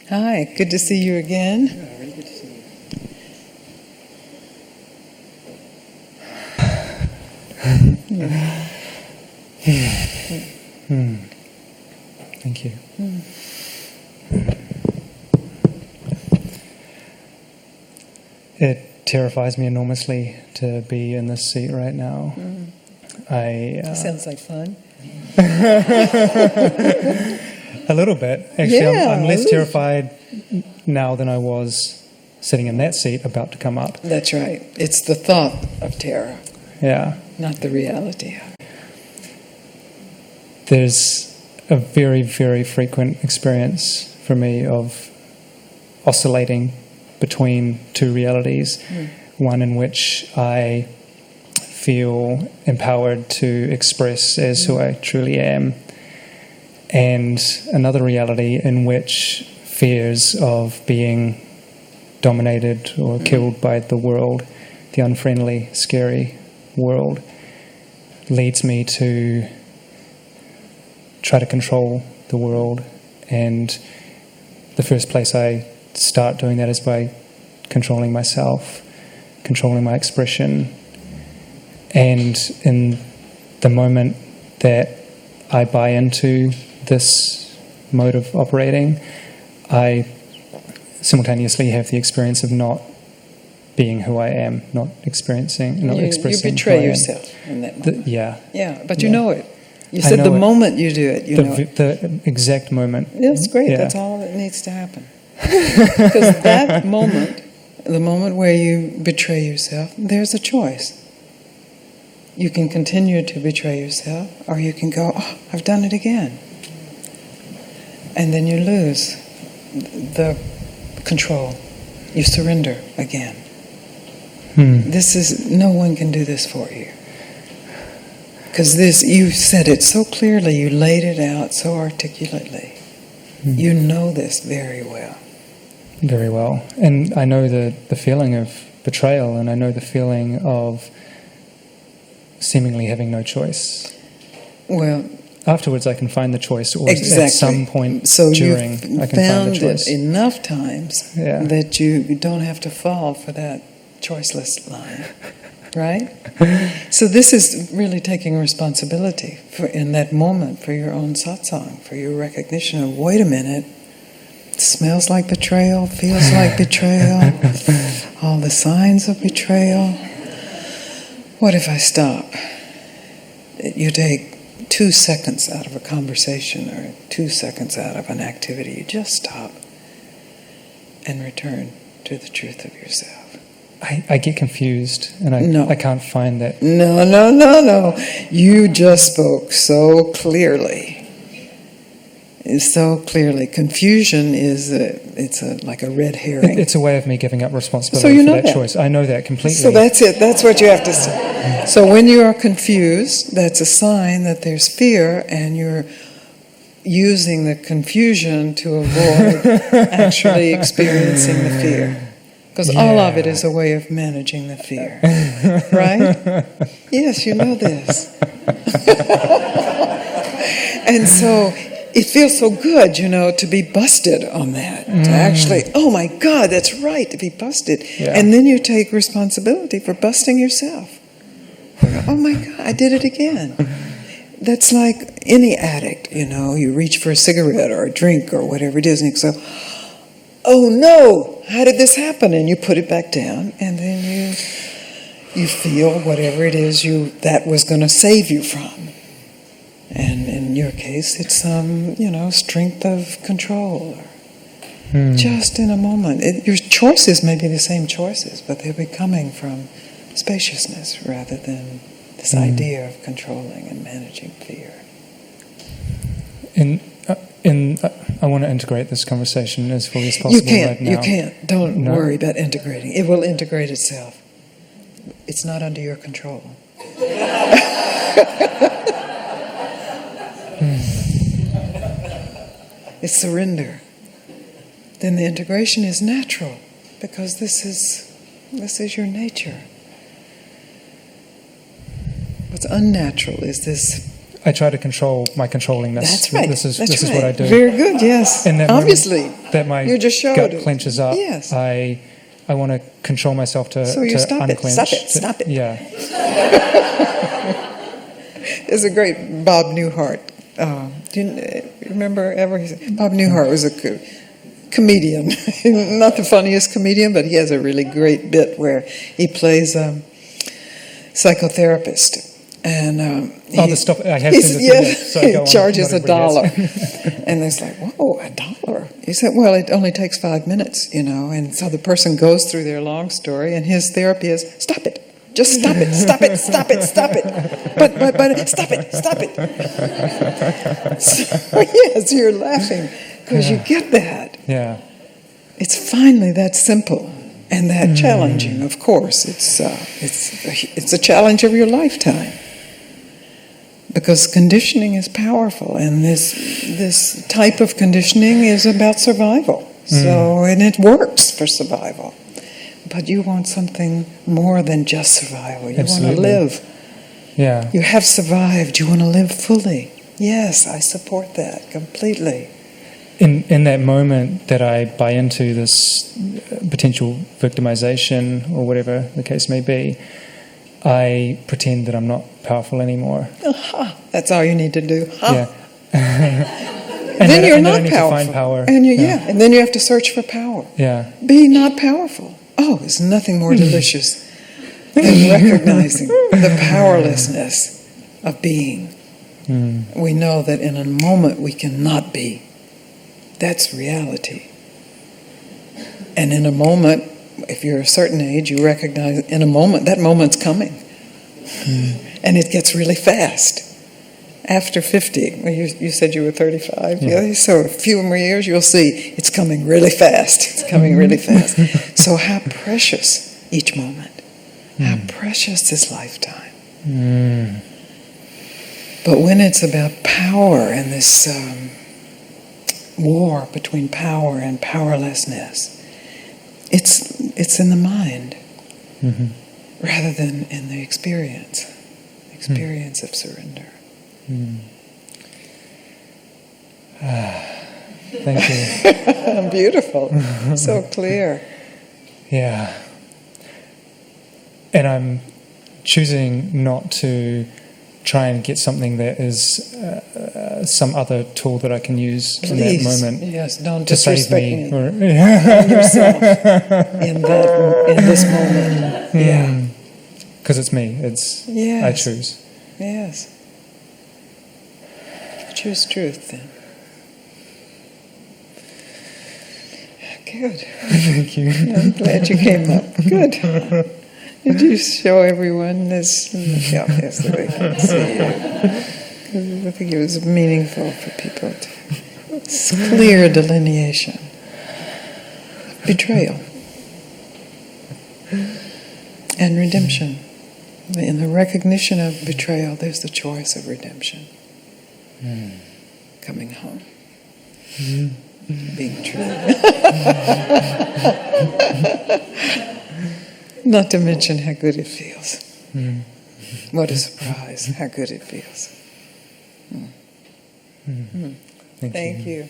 Hi, good to see you again. Yeah, really good to see you. Thank you. It terrifies me enormously to be in this seat right now. Sounds like fun. A little bit. Actually, Yeah, I'm less terrified now than I was sitting in that seat about to come up. That's right. It's the thought of terror, Yeah. not the reality of it. There's a very, very frequent experience for me of oscillating between two realities. One in which I feel empowered to express as who I truly am, and another reality in which fears of being dominated or killed by the world, the unfriendly, scary world, leads me to try to control the world. And the first place I start doing that is by controlling myself, controlling my expression. And in the moment that I buy into this mode of operating, I simultaneously have the experience of not being who I am, not expressing You betray who I am. yourself in that moment. Yeah. But you know it. You I said know the it. moment you do it, you know it. The exact moment. That's great. Yeah. That's all that needs to happen. Because that moment, the moment where you betray yourself, there's a choice. You can continue to betray yourself, or you can go, oh, I've done it again. And then you lose the control. You surrender again. No one can do this for you. Because you said it so clearly, you laid it out so articulately. You know this very well. Very well. And I know the feeling of betrayal, and I know the feeling of seemingly having no choice. Well, afterwards I can find the choice, or exactly. at some point so during I can find the choice. It enough times Yeah. that you don't have to fall for that choiceless line, right? So this is really taking responsibility in that moment for your own satsang, for your recognition of, wait a minute, it smells like betrayal, feels like betrayal, all the signs of betrayal. What if I stop? You take 2 seconds out of a conversation or 2 seconds out of an activity. You just stop and return to the truth of yourself. I get confused, and I can't find that. No. You just spoke so clearly. So clearly. Confusion is like a red herring. It's a way of me giving up responsibility So you know for that that. choice. I know that completely. So that's it. That's what you have to say. So when you are confused, that's a sign that there's fear, and you're using the confusion to avoid actually experiencing the fear. Because all of it is a way of managing the fear. Right? Yes, you know this. And so it feels so good, to be busted on that. To actually, oh my God, that's right, to be busted. Yeah. And then you take responsibility for busting yourself. Oh my God, I did it again. That's like any addict, you reach for a cigarette or a drink or whatever it is, and you go, oh no, how did this happen? And you put it back down, and then you feel whatever it is that was going to save you from. And in your case, it's strength of control. Just in a moment. Your choices may be the same choices, but they'll be coming from spaciousness rather than this idea of controlling and managing fear. I want to integrate this conversation as fully as possible right now. You can't. Don't worry about integrating. It will integrate itself. It's not under your control. It's surrender. Then the integration is natural, because this is your nature. What's unnatural is this I try to control my controllingness. That's right. This is That's right. what I do. Very good. Yes. And that obviously, moment that my you just showed gut it. clenches up, Yes. I want to control myself to So you to stop it. unclench. Stop it. Stop it. Yeah. There's a great Bob Newhart. Do you remember ever? Bob Newhart was a comedian. Not the funniest comedian, but he has a really great bit where he plays a psychotherapist. And the stuff I have seen this. So he charges $1. And it's like, whoa, $1. He said, well, it only takes 5 minutes, And so the person goes through their long story, and his therapy is, stop it. Just stop it, stop it, stop it, stop it. But stop it, stop it. So, yes, you're laughing because you get that. Yeah. It's finally that simple and that challenging, of course. It's a challenge of your lifetime. Because conditioning is powerful, and this type of conditioning is about survival. So, and it works for survival. But you want something more than just survival. You Absolutely. Want to live. Yeah. You have survived. You want to live fully. Yes, I support that completely. In that moment that I buy into this potential victimization or whatever the case may be, I pretend that I'm not powerful anymore. That's all you need to do. Yeah. And then you're not I need powerful. to find power. And and then you have to search for power. Yeah. Be not powerful. Oh, there's nothing more delicious than recognizing the powerlessness of being. We know that in a moment we cannot be. That's reality. And in a moment, if you're a certain age, you recognize in a moment, that moment's coming. And it gets really fast. After 50, well, you said you were 35, so a few more years, you'll see it's coming really fast. It's coming really fast. So how precious each moment. How precious this lifetime. But when it's about power and this war between power and powerlessness, it's in the mind rather than in the experience of surrender. Thank you. Beautiful. So clear. Yeah. And I'm choosing not to try and get something that is some other tool that I can use in that moment. Yes, don't to save disrespect me. me. And yourself in this moment. Yeah. Because it's me. I choose. Yes. Choose truth then. Good. Thank you. I'm glad you came up. Good. Did you show everyone this? Yes, they can see you. I think it was meaningful for people to. It's clear delineation. Betrayal. And redemption. In the recognition of betrayal, there's the choice of redemption. Coming home. Being true. Not to mention how good it feels. What a surprise, how good it feels. Thank you.